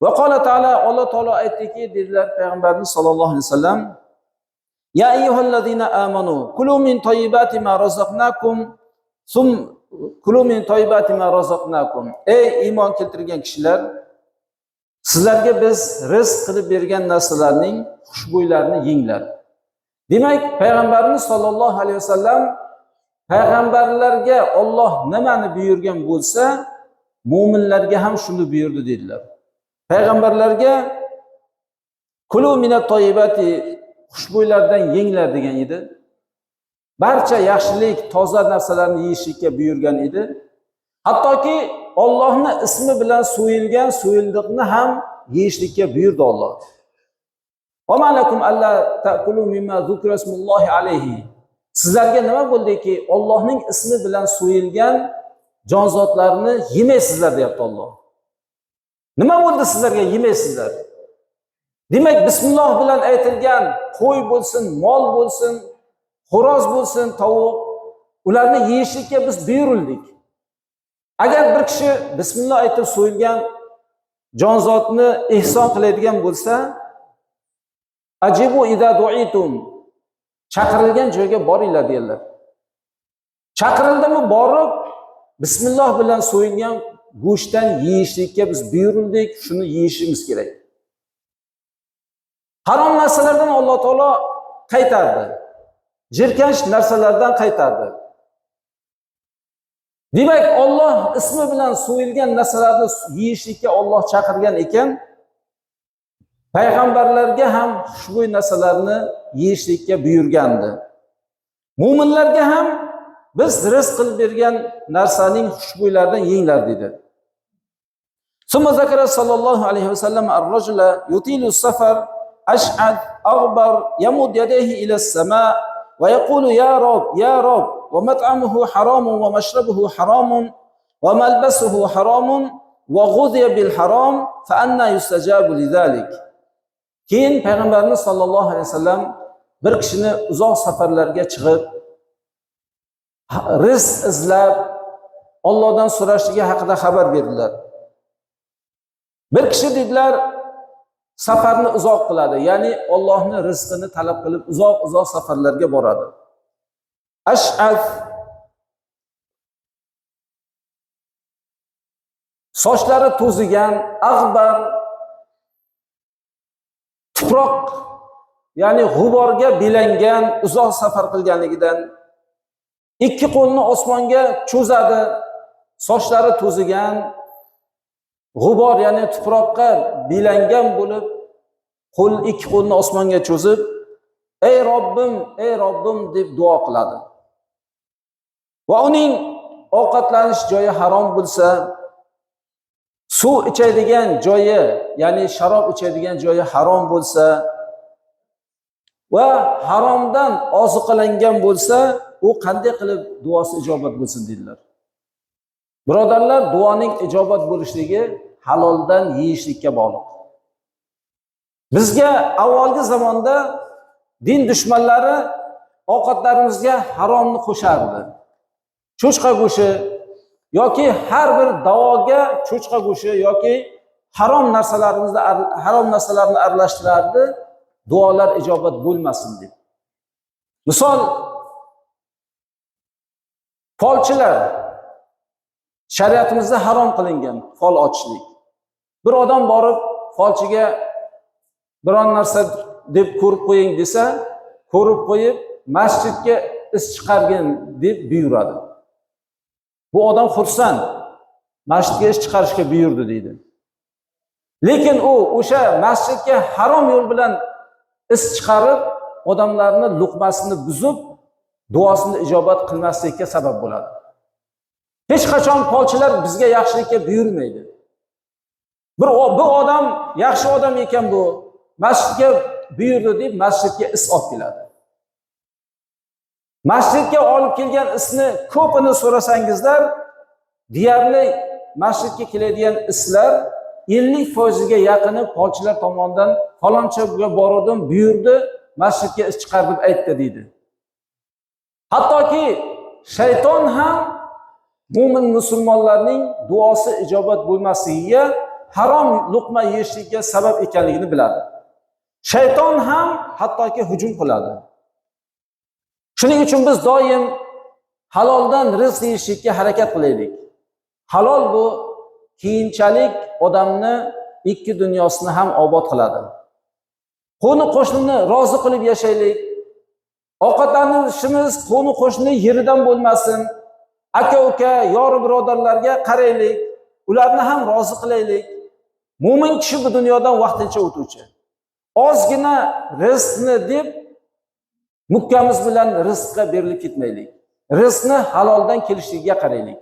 Va qala taala, Alloh taolo aytdiki, dedilar payg'ambarimiz sollallohu alayhi vasallam: "Ya ayyuhallazina amanu kulu min tayyibati ma razaqnakum sum kulu min tayyibati ma razaqnakum." Ey iymon keltirgan kishilar, sizlarga biz rizq qilib bergan narsalarning xushbo'ylarini yenglar. Demak, payg'ambarimiz sollallohu alayhi vasallam payg'ambarlarga Alloh nimani buyurgan bo'lsa, mu'minlarga ham shuni buyurdi dedilar. Payg'ambarlarga kulu minat toyibati, xushbo'ylardan yenglar degan edi. Barcha yaxshilik, toza narsalarni yeyishga buyurgan edi. Hattoki Allohning ismi bilan so'yilgan so'yildiqni ham yeyishlikka buyurdi Alloh. Va malakum alla ta'kulu mimma zukra ismullohi alayhi. Sizlarga nima bo'ldiki, Allohning ismi bilan so'yilgan jonzotlarni yemaysizlar deyapti Alloh. Nima bo'ldi sizlarga yemaysizlar? Demak, bismillah bilan aytilgan qo'y bo'lsin, mol bo'lsin, xo'roz bo'lsin, tovuq, ularni yeyishlikka biz buyurildik. Agar bir kishi bismillah aytib so'yilgan jonzotni ihson qiladigan bo'lsa, ajibu idza du'itum, chaqirilgan joyga boringlar deydilar. Chaqirildimi borib, bismillah bilan so'yilgan go'shtdan yeyishlikka biz buyurildik, shuni yeyishimiz kerak. Harom narsalardan Alloh taolo qaytardi. Jirkanch narsalardan qaytardi. Demak, Alloh ismi bilan so'yilgan narsalarni yeyishlikka Alloh chaqirgan ekan, payg'ambarlarga ham xushbo'y narsalarni yeyishlikka buyurgandi. Mu'minlarga ham biz rizq qilib bergan narsaning xushbo'ylaridan yenglar dedi. Summa zakara sallallohu alayhi vasallam ar-rajula yutilu safar ash'ad aghbar yamud yadayhi ila as-sama' wa yaqulu ya Rob wa mat'amuhu haramun wa mashrabuhu haramun wa malbasuhu haramun wa ghudhiya bil haram fa anna yustajabu lidhalik. Keyin payg'ambarimiz sollallohu alayhi vasallam bir kishini uzoq safarlarga chiqib rizq izlab Allohdan so'rashligi haqida xabar berdilar. Bir kishi dedilar, safarni uzoq qiladi, ya'ni Allohning rizqini talab qilib uzoq safarlarga boradi. Ash'af, sochlari to'zigan, ag'bar, tuproq, ya'ni g'uborga belangan, uzoq safar qilganligidan ikki qo'lni osmonga cho'zadi, sochlari to'zigan, g'ubor, ya'ni tuproqqa belangan bo'lib, ikki qo'lni osmonga cho'zib, ey Robbim deb duo qiladi. Va uning ovqatlanish joyi harom bo'lsa, suv ichadigan joyi, ya'ni sharob ichadigan joyi harom bo'lsa va haromdan oziqalangan bo'lsa, u qanday qilib duosi ijobat bo'lsin dedilar. Birodarlar, duoning ijobat bo'lishligi haloldan yeyishlikka bog'liq. Bizga avvalgi zamonda din dushmanlari ovqatlarimizga haromni qo'shardi. Cho'chqa go'shti yoki har bir davoga cho'chqa go'shti yoki harom narsalarni aralashtirardi, duolar ijobat bo'lmasin deb. Misol, folchilar shariatimizda harom qilingan, fol ochishlik. Bir odam borib folchiga biron narsa deb ko'rib qo'ying desa, ko'rib qo'yib masjidga is chiqargin deb buyuradi. Bu odam xursand, masjidga is chiqarishga buyurdi deydi. Lekin u o'sha masjidga harom yo'l bilan is chiqarib, odamlarning luqmasini buzib, duosini ijobat qilmaslikka sabab bo'ladi. Hech qachon folchilar bizga yaxshilikka buyurmaydi. Bir odam yaxshi odam ekan, bu masjidga buyurdi deb masjidga is olib keladi. Masjidga olib kelgan isni ko'pini so'rasangizlar, deyarli masjidga keladigan islar 50% ga yaqini folchilar tomonidan falonchaga bordim, buyurdi, masjidga is chiqar deb aytdi deydi. Hattoki shayton ham mo'min musulmonlarning duosi ijobat bo'lmasligiga harom luqma yeyishlikka sabab ekanligini biladi. Shayton ham hattoki hujum qiladi. Shuning uchun biz doim haloldan rizq yeyishlikka harakat qilaylik. Halol bu keyinchalik odamni ikki dunyosini ham obod qiladi. Qo'ni-qo'shnini rozi qilib yashaylik. Ovqatlanishimiz qo'ni-qo'shni yeridan bo'lmasin. Aka-uka, yor birodarlarga qaraylik. Ularni ham rozi qilaylik. Mo'min kishi bu dunyodan vaqtincha o'tuvchi. Ozgina rizqni deb mukkamiz bilan rizqqa berilib ketmaylik. Rizqni haloldan kelishligiga qaraylik.